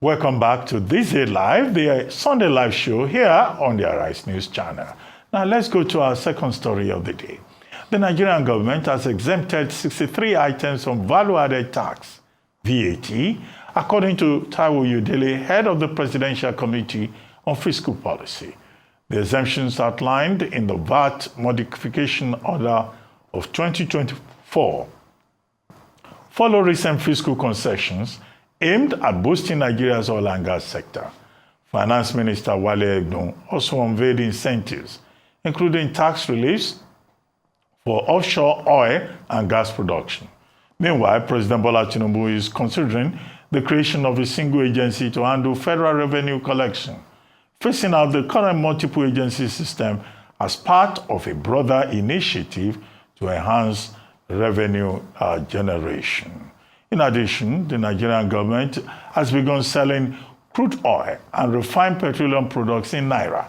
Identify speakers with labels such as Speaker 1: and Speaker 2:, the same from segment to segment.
Speaker 1: Welcome back to This Day Live, the Sunday live show here on the Arise News channel. Now let's go to our second story of the day. The Nigerian government has exempted 63 items from value-added tax, VAT, according to Taiwo Udele, head of the Presidential Committee on Fiscal Policy. The exemptions outlined in the VAT modification order of 2024 follow recent fiscal concessions aimed at boosting Nigeria's oil and gas sector. Finance Minister Wale Edun also unveiled incentives, including tax reliefs for offshore oil and gas production. Meanwhile, President Bola Tinubu is considering the creation of a single agency to handle federal revenue collection, phasing out the current multiple agency system as part of a broader initiative to enhance revenue generation. In addition, the Nigerian government has begun selling crude oil and refined petroleum products in Naira,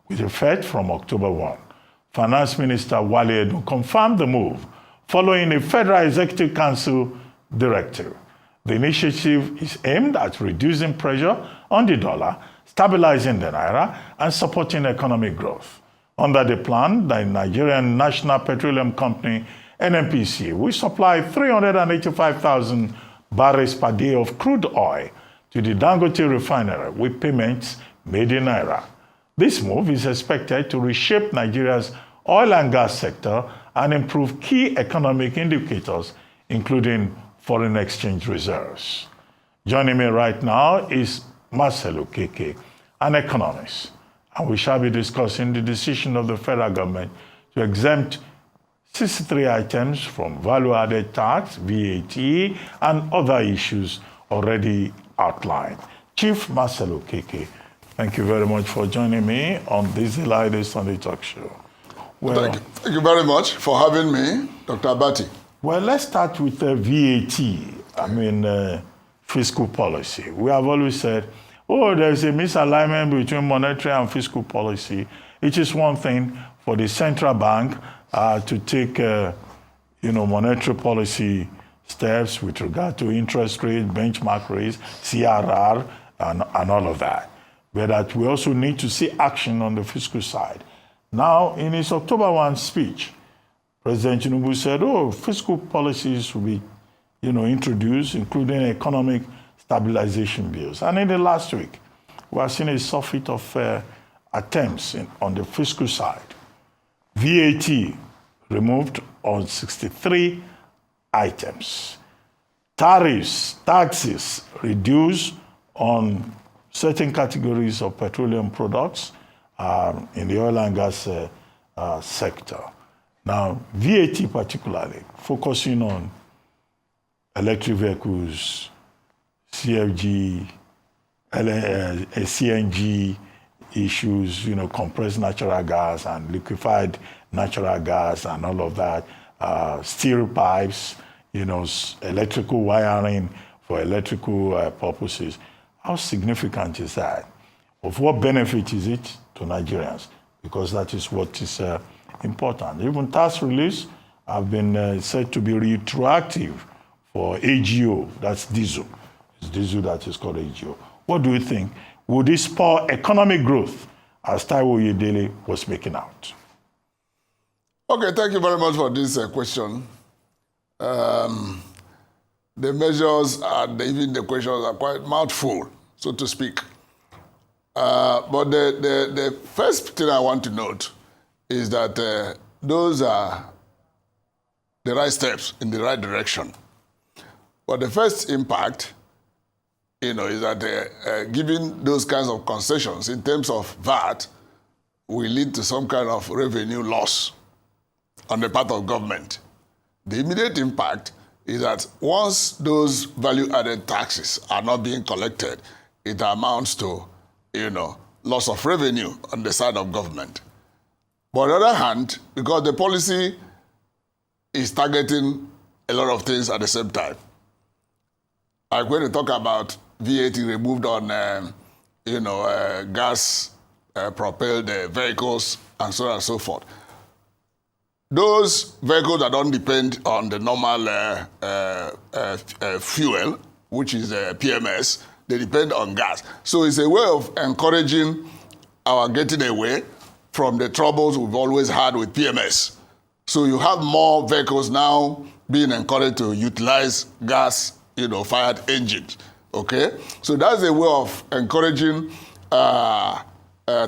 Speaker 1: with effect from October 1. Finance Minister Wale Edun confirmed the move following a Federal Executive Council directive. The initiative is aimed at reducing pressure on the dollar, stabilizing the Naira, and supporting economic growth. Under the plan, the Nigerian National Petroleum Company NNPC will supply 385,000 barrels per day of crude oil to the Dangote refinery with payments made in Naira. This move is expected to reshape Nigeria's oil and gas sector and improve key economic indicators, including foreign exchange reserves. Joining me right now is Marcel Okeke, an economist, and we shall be discussing the decision of the federal government to exempt 63 items from value-added tax, VAT, and other issues already outlined. Chief Marcel Okeke, thank you very much for joining me on this Day Sunday Talk Show.
Speaker 2: Well, thank you very much for having me, Dr. Abati.
Speaker 1: Well, let's start with the VAT, fiscal policy. We have always said, there's a misalignment between monetary and fiscal policy. It is one thing for the central bank to take, monetary policy steps with regard to interest rate, benchmark rates, CRR, and all of that. But that we also need to see action on the fiscal side. Now, in his October 1 speech, President Tinubu said, fiscal policies will be, introduced, including economic stabilization bills. And in the last week, we have seen a surfeit of attempts on the fiscal side. VAT removed on 63 items. Tariffs, taxes reduced on certain categories of petroleum products in the oil and gas sector. Now, VAT particularly, focusing on electric vehicles, CFG, CNG issues, compressed natural gas and liquefied natural gas and all of that, steel pipes, electrical wiring for electrical purposes. How significant is that? Of what benefit is it to Nigerians? Because that is what is important. Even tax reliefs have been said to be retroactive for AGO, that's diesel. It's diesel that is called AGO. What do you think? Will this spur economic growth, as Taiwo Udele was making out?
Speaker 2: Okay, thank you very much for this question. The measures and even the questions are quite mouthful, so to speak. But the first thing I want to note is that those are the right steps in the right direction. But the first impact, is that giving those kinds of concessions in terms of VAT will lead to some kind of revenue loss on the part of government. The immediate impact is that once those value-added taxes are not being collected, it amounts to, loss of revenue on the side of government. But on the other hand, because the policy is targeting a lot of things at the same time, I'm going to talk about VAT removed on, gas-propelled vehicles and so on and so forth. Those vehicles that don't depend on the normal fuel, which is PMS, they depend on gas. So it's a way of encouraging our getting away from the troubles we've always had with PMS. So you have more vehicles now being encouraged to utilize gas, fired engines. Okay, so that's a way of encouraging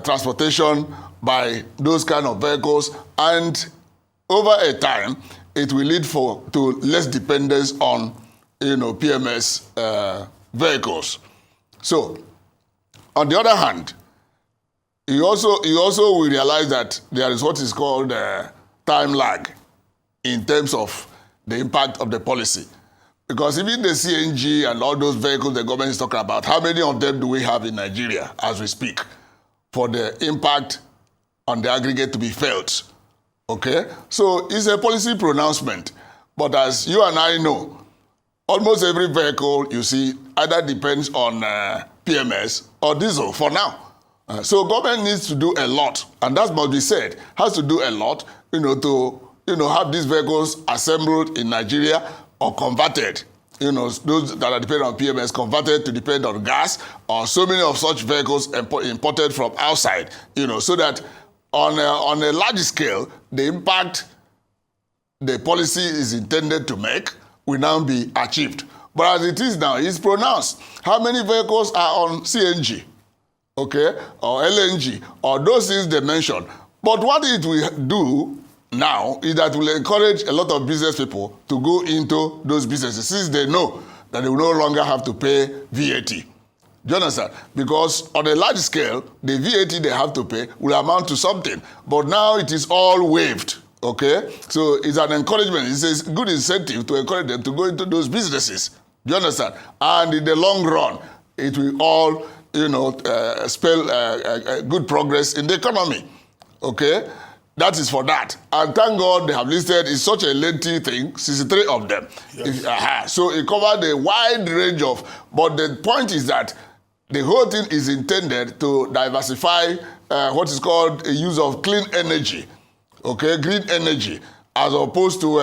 Speaker 2: transportation by those kind of vehicles, and over a time, it will lead to less dependence on, PMS vehicles. So, on the other hand, you also will realize that there is what is called time lag in terms of the impact of the policy. Because even the CNG and all those vehicles the government is talking about, how many of them do we have in Nigeria as we speak for the impact on the aggregate to be felt? Okay? So it's a policy pronouncement. But as you and I know, almost every vehicle you see either depends on PMS or diesel for now. So government needs to do a lot, and that must be said, has to do a lot, to have these vehicles assembled in Nigeria or converted, those that are dependent on PMS converted to depend on gas, or so many of such vehicles imported from outside, so that on a large scale, the impact the policy is intended to make will now be achieved. But as it is now, it's pronounced. How many vehicles are on CNG, okay, or LNG, or those things they mentioned? But what it will do now is that will encourage a lot of business people to go into those businesses since they know that they will no longer have to pay VAT. Do you understand? Because on a large scale, the VAT they have to pay will amount to something. But now it is all waived, okay? So it's an encouragement. It's a good incentive to encourage them to go into those businesses. Do you understand? And in the long run, it will all, spell good progress in the economy, okay? That is for that. And thank God they have listed, it's such a lengthy thing, 63 of them. Yes. So it covered a wide range of, but the point is that the whole thing is intended to diversify what is called a use of clean energy, okay, green energy, as opposed to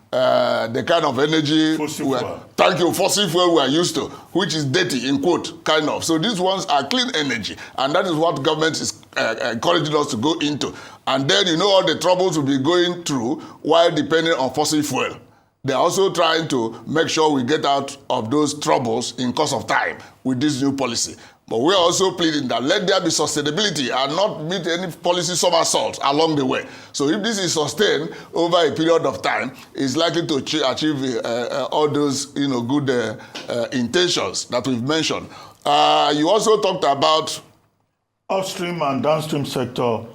Speaker 2: the kind of energy, fossil fuel we are used to, which is dirty, in quote, kind of. So these ones are clean energy, and that is what government is encouraging us to go into. And then, all the troubles we'll be going through while depending on fossil fuel. They're also trying to make sure we get out of those troubles in course of time with this new policy. But we're also pleading that let there be sustainability and not meet any policy somersaults along the way. So if this is sustained over a period of time, it's likely to achieve all those good intentions that we've mentioned. You also talked about
Speaker 1: upstream and downstream sector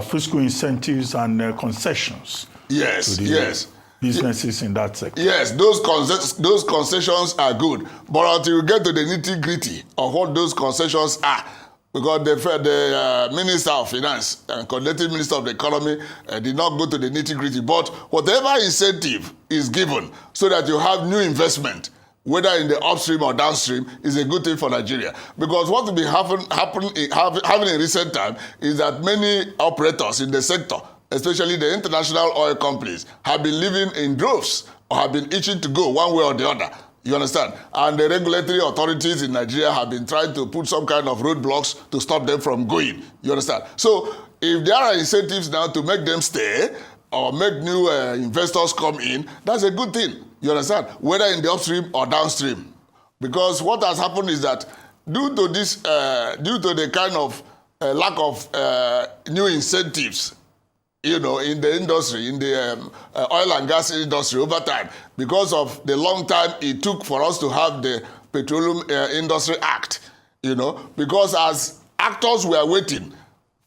Speaker 1: fiscal incentives and concessions.
Speaker 2: Yes, yes.
Speaker 1: Businesses in that sector.
Speaker 2: Yes, those concessions are good. But until you get to the nitty-gritty of what those concessions are, because the Minister of Finance and coordinating Minister of the Economy did not go to the nitty-gritty. But whatever incentive is given so that you have new investment, whether in the upstream or downstream, is a good thing for Nigeria. Because what will be happening in recent time is that many operators in the sector, especially the international oil companies, have been living in droves or have been itching to go one way or the other. You understand? And the regulatory authorities in Nigeria have been trying to put some kind of roadblocks to stop them from going. You understand? So if there are incentives now to make them stay or make new investors come in, that's a good thing. You understand? Whether in the upstream or downstream. Because what has happened is that due to the kind of lack of new incentives, in the industry, in the oil and gas industry over time, because of the long time it took for us to have the Petroleum Industry Act, because as actors were waiting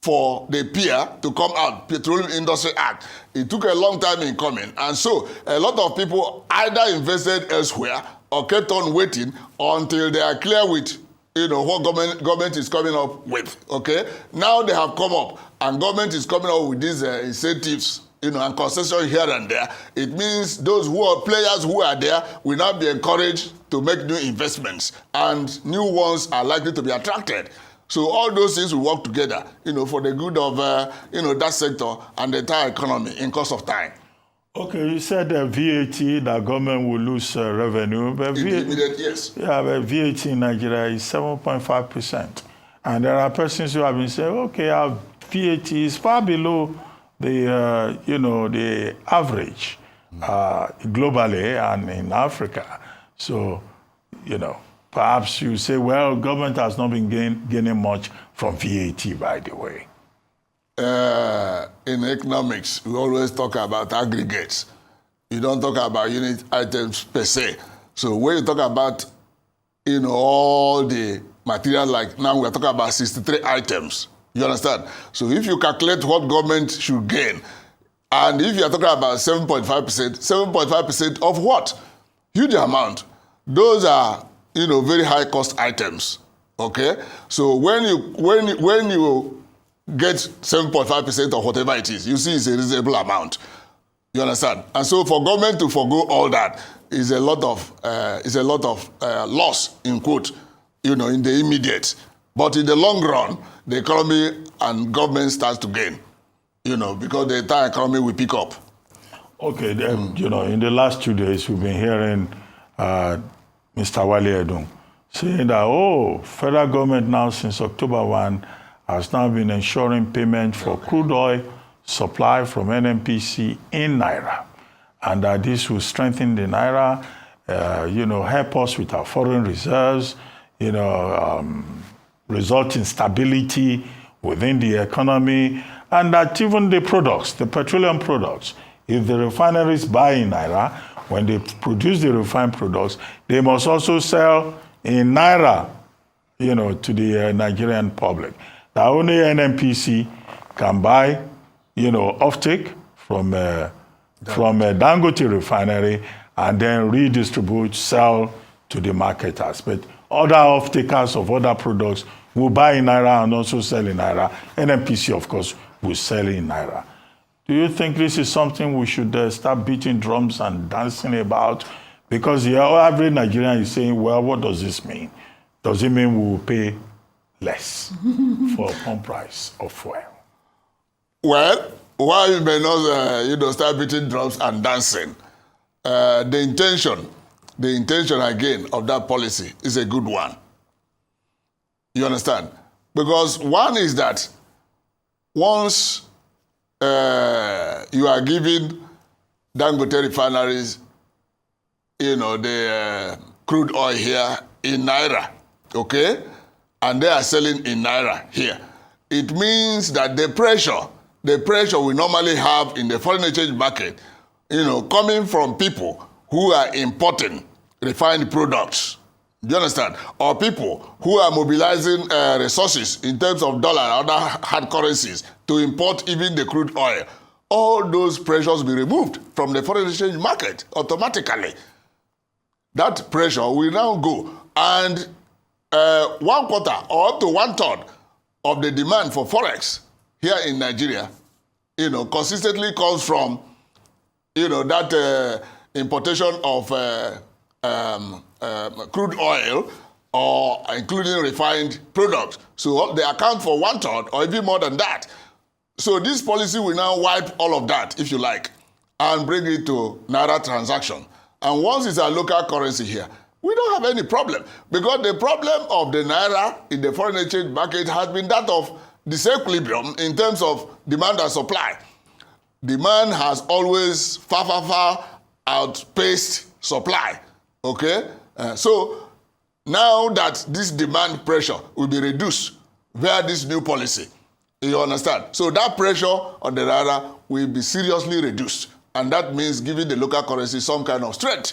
Speaker 2: for the peer to come out, Petroleum Industry Act, it took a long time in coming. And so a lot of people either invested elsewhere or kept on waiting until they are clear with what government is coming up with, okay? Now they have come up, and government is coming up with these incentives, and concession here and there. It means those players who are there will now be encouraged to make new investments, and new ones are likely to be attracted. So all those things will work together, for the good of, that sector and the entire economy in course of time.
Speaker 1: Okay, you said VAT, that government will lose revenue, but
Speaker 2: Immediate, yes.
Speaker 1: yeah, but VAT in Nigeria is 7.5%. And there are persons who have been saying, okay, our VAT is far below the, the average globally and in Africa. So, perhaps you say, well, government has not been gaining much from VAT, by the way.
Speaker 2: In economics, we always talk about aggregates. You don't talk about unit items per se. So when you talk about, all the materials, like now we're talking about 63 items. You understand? So if you calculate what government should gain, and if you're talking about 7.5%, 7.5% of what? Huge amount. Those are, very high cost items. Okay? So when you get 7.5% of whatever it is, you see it's a reasonable amount. You understand? And so for government to forgo all that is a lot of loss, in quote, in the immediate. But in the long run, the economy and government starts to gain, because the entire economy will pick up.
Speaker 1: Okay, then, in the last 2 days, we've been hearing Mr. Wale Edun saying that, federal government now since October 1 has now been ensuring payment for crude oil supply from NNPC in Naira. And that this will strengthen the Naira, help us with our foreign reserves, result in stability within the economy, and that even the products, the petroleum products, if the refineries buy in Naira, when they produce the refined products, they must also sell in Naira, to the Nigerian public. That only NNPC can buy, offtake from Dangote refinery and then redistribute, sell to the marketers. But other off-takers of other products will buy in Naira and also sell in Naira. NNPC, of course, will sell in Naira. Do you think this is something we should start beating drums and dancing about? Because the average Nigerian is saying, well, what does this mean? Does it mean we will pay less for a pump price of fuel?
Speaker 2: Well, while you may not, start beating drums and dancing, the intention again of that policy is a good one. You understand? Because one is that once you are giving Dangote refineries, the crude oil here in Naira, okay? And they are selling in Naira here. It means that the pressure we normally have in the foreign exchange market, coming from people who are importing refined products, do you understand? Or people who are mobilizing resources in terms of dollar and other hard currencies to import even the crude oil. All those pressures will be removed from the foreign exchange market automatically. That pressure will now go. And 1/4 or up to 1/3 of the demand for forex here in Nigeria, consistently comes from, that importation of crude oil or including refined products. So they account for 1/3 or even more than that. So this policy will now wipe all of that, if you like, and bring it to Naira transaction. And once it's a local currency here, we don't have any problem. Because the problem of the Naira in the foreign exchange market has been that of disequilibrium in terms of demand and supply. Demand has always far outpaced supply. Okay? So now that this demand pressure will be reduced via this new policy, you understand? So that pressure on the Naira will be seriously reduced. And that means giving the local currency some kind of strength.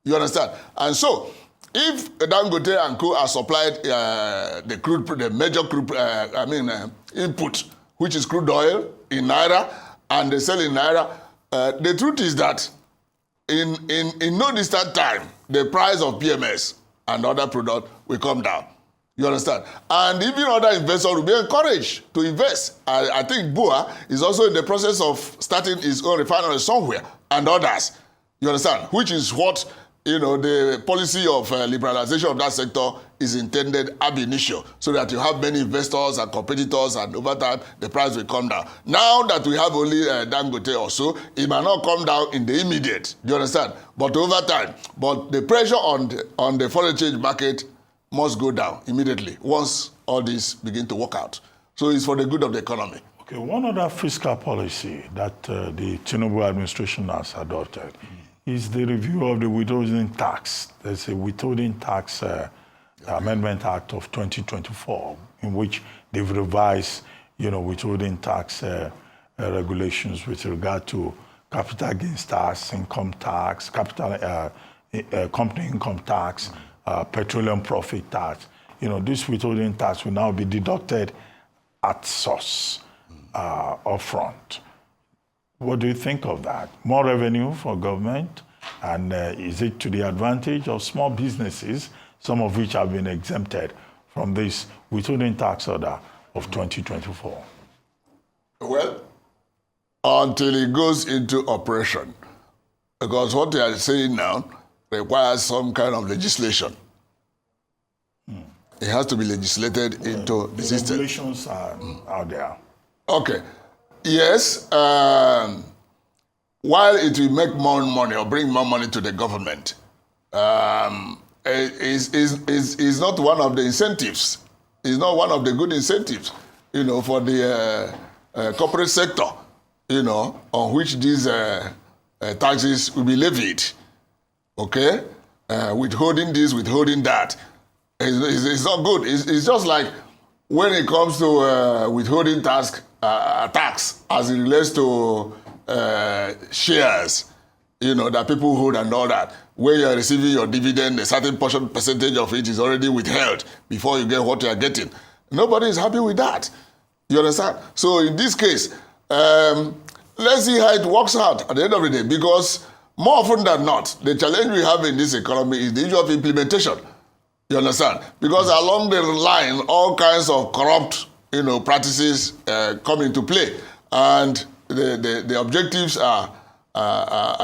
Speaker 2: You understand? And so, if Dangote and Co. are supplied the major crude, input, which is crude oil in Naira, and they sell in Naira, the truth is that in no distant time, the price of PMS and other products will come down. You understand? And even other investors will be encouraged to invest. I think BUA is also in the process of starting his own refinery somewhere, and others. You understand? Which is what, the policy of liberalization of that sector is intended ab initio, so that you have many investors and competitors, and over time the price will come down. Now that we have only Dangote or so, it might not come down in the immediate. Do you understand? But over time, but the pressure on the foreign exchange market must go down immediately once all this begin to work out. So it's for the good of the economy.
Speaker 1: Okay, one other fiscal policy that the Tinubu administration has adopted is the review of the withholding tax. There's a withholding tax Amendment Act of 2024, in which they've revised, withholding tax regulations with regard to capital gains tax, income tax, capital company income tax, petroleum profit tax. This withholding tax will now be deducted at source, upfront. What do you think of that? More revenue for government, and is it to the advantage of small businesses, some of which have been exempted from this withholding tax order of 2024?
Speaker 2: Well, until it goes into operation, because what they are saying now requires some kind of legislation. It has to be legislated into the system.
Speaker 1: Regulations are out there.
Speaker 2: Okay. Yes. While it will make more money or bring more money to the government, is not one of the incentives. It's not one of the good incentives, for the corporate sector, on which these taxes will be levied. Okay? Withholding this, withholding that. It's not good. It's just like when it comes to withholding tax as it relates to shares, that people hold and all that. When you're receiving your dividend, a certain percentage of it is already withheld before you get what you're getting. Nobody is happy with that. You understand? So in this case, let's see how it works out at the end of the day, because more often than not, the challenge we have in this economy is the issue of implementation. You understand? Because along the line, all kinds of corrupt, practices come into play, and the objectives are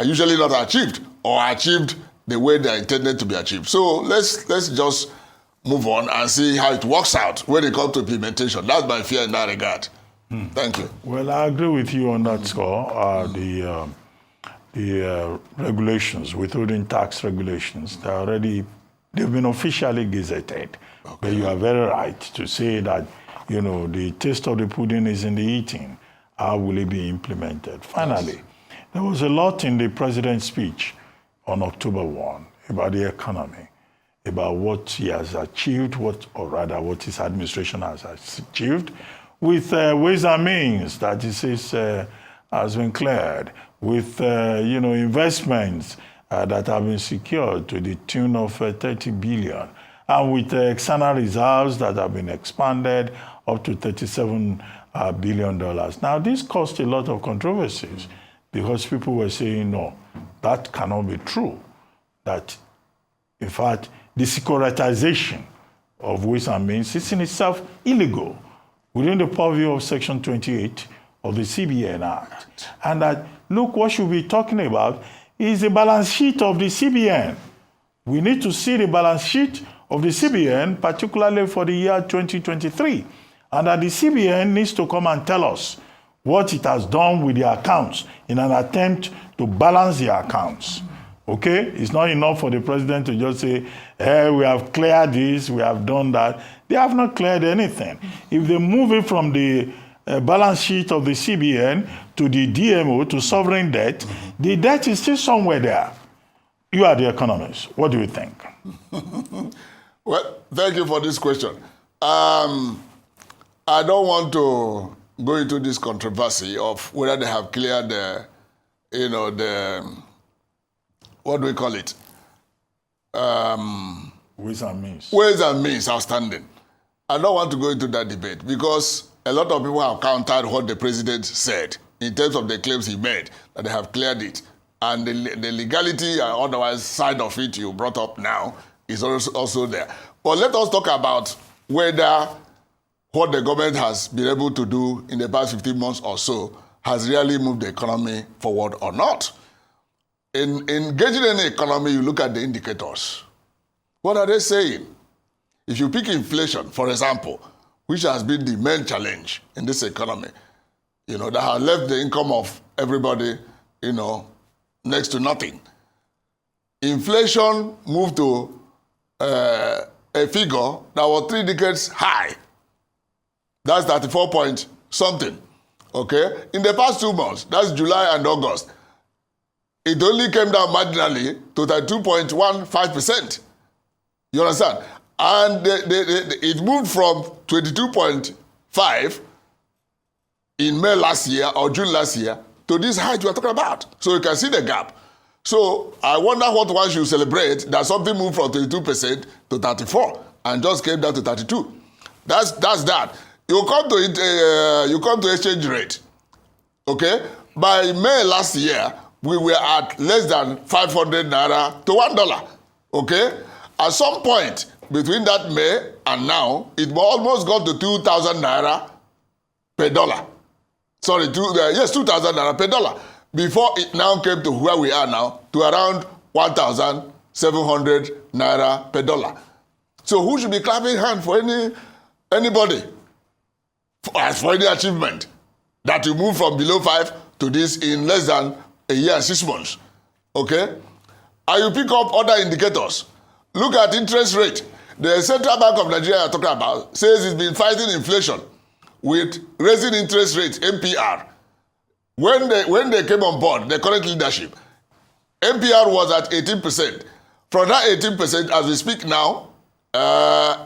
Speaker 2: usually not achieved, or achieved the way they are intended to be achieved. So let's just move on and see how it works out when it comes to implementation. That's my fear in that regard. Thank you.
Speaker 1: Well, I agree with you on that score. The regulations, withholding tax regulations, they've been officially gazetted. Okay. But you are very right to say that, the taste of the pudding is in the eating. How will it be implemented? Finally, there was a lot in the president's speech on October 1 about the economy, about what he has achieved, what his administration has achieved, with ways and means that he says has been cleared, with investments that have been secured to the tune of 30 billion, and with external reserves that have been expanded up to $37 billion. Now, this caused a lot of controversies because people were saying, no, that cannot be true. That, in fact, the securitization of ways and means is in itself illegal within the purview of Section 28 of the CBN Act. And that, look, what should we be talking about is the balance sheet of the CBN. We need to see the balance sheet of the CBN, particularly for the year 2023. And that the CBN needs to come and tell us what it has done with the accounts in an attempt to balance the accounts. Okay? It's not enough for the president to just say, hey, we have cleared this, we have done that. They have not cleared anything. If they move it from the balance sheet of the CBN to the DMO, to sovereign debt, the debt is still somewhere there. You are the economist. What do you think?
Speaker 2: Well, thank you for this question. I don't want to go into this controversy of whether they have cleared what do we call it?
Speaker 1: Ways and means.
Speaker 2: Ways and means outstanding. I don't want to go into that debate because a lot of people have countered what the president said in terms of the claims he made, that they have cleared it. And the legality and otherwise side of it you brought up now is also there. But let us talk about whether what the government has been able to do in the past 15 months or so has really moved the economy forward or not. In engaging in the economy, you look at the indicators. What are they saying? If you pick inflation, for example, which has been the main challenge in this economy, that has left the income of everybody, next to nothing. Inflation moved to a figure that was 3 decades high. That's 34 point something. Okay? In the past 2 months, that's July and August, it only came down marginally to 32.15%. You understand? And it moved from 22.5 in May last year or June last year to this height we are talking about. So you can see the gap. So I wonder what one should celebrate that something moved from 22% to 34 and just came down to 32. That's that. You come to exchange rate. Okay? By May last year, we were at less than 500 naira to $1. Okay? At some point between that May and now, it almost got to 2,000 naira per dollar. Sorry, 2,000 naira per dollar. Before it now came to where we are now, to around 1,700 naira per dollar. So who should be clapping hand for anybody? As for any achievement that you move from below 5 to this in less than a year and 6 months. Okay? And you pick up other indicators. Look at interest rate. The Central Bank of Nigeria you're talking about says it's been fighting inflation with raising interest rates, MPR. When they came on board, the current leadership, MPR was at 18%. From that 18%, as we speak now,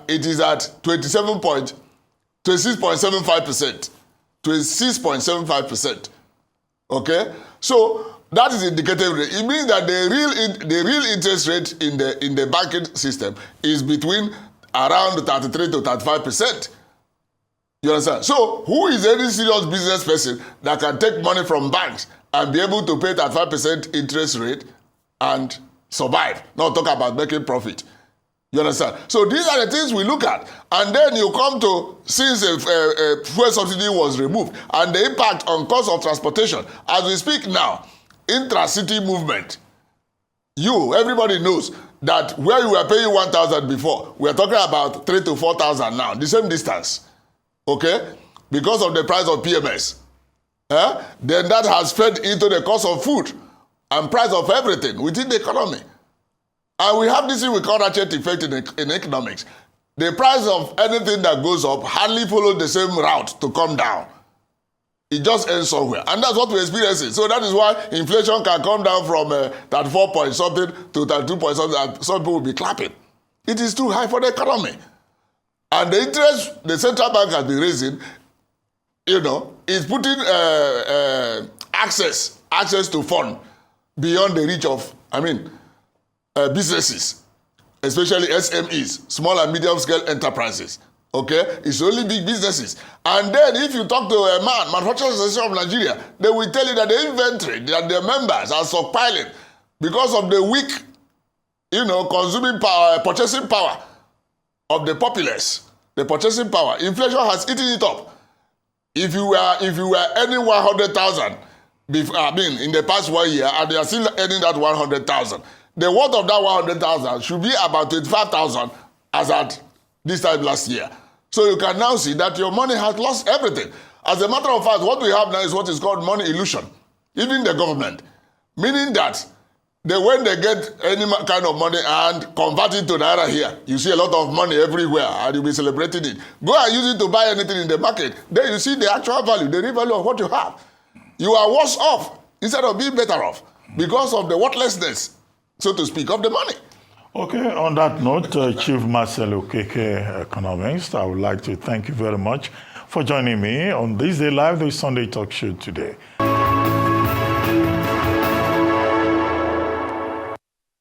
Speaker 2: it is at 26.75%. 26.75%. Okay? So that is indicative rate. It means that the real interest rate in the banking system is between around 33 to 35%. You understand? So who is any serious business person that can take money from banks and be able to pay that 5% interest rate and survive? Not talk about making profit. You understand? So these are the things we look at. And then you come to, since fuel subsidy was removed, and the impact on cost of transportation. As we speak now, intra-city movement, everybody knows that where you were paying 1,000 before, we are talking about 3,000 to 4,000 now, the same distance. Okay? Because of the price of PMS. Then that has fed into the cost of food and price of everything within the economy. And we have this thing we call ratchet effect in economics. The price of anything that goes up hardly follows the same route to come down. It just ends somewhere. And that's what we're experiencing. So that is why inflation can come down from 34 point something to 32 point something, and some people will be clapping. It is too high for the economy. And the interest the central bank has been raising, is putting access to fund beyond the reach of, businesses, especially SMEs, small and medium scale enterprises. Okay? It's only big businesses. And then if you talk to a Manufacturers Association of Nigeria, they will tell you that the inventory that their members are stockpiling because of the weak, consuming power, purchasing power of the populace. The purchasing power. Inflation has eaten it up. If you were earning 100,000 in the past 1 year, and they are still earning that 100,000, the worth of that 100,000 should be about 25,000 as at this time last year. So you can now see that your money has lost everything. As a matter of fact, what we have now is what is called money illusion. Even the government. Meaning that when they get any kind of money and convert it to Naira here, you see a lot of money everywhere and you'll be celebrating it. Go and use it to buy anything in the market. Then you see the actual value, the real value of what you have. You are worse off instead of being better off because of the worthlessness, so to speak, of the money.
Speaker 1: Okay, on that note, Chief Marcel Okeke, economist, I would like to thank you very much for joining me on This Day Live, the Sunday Talk Show today.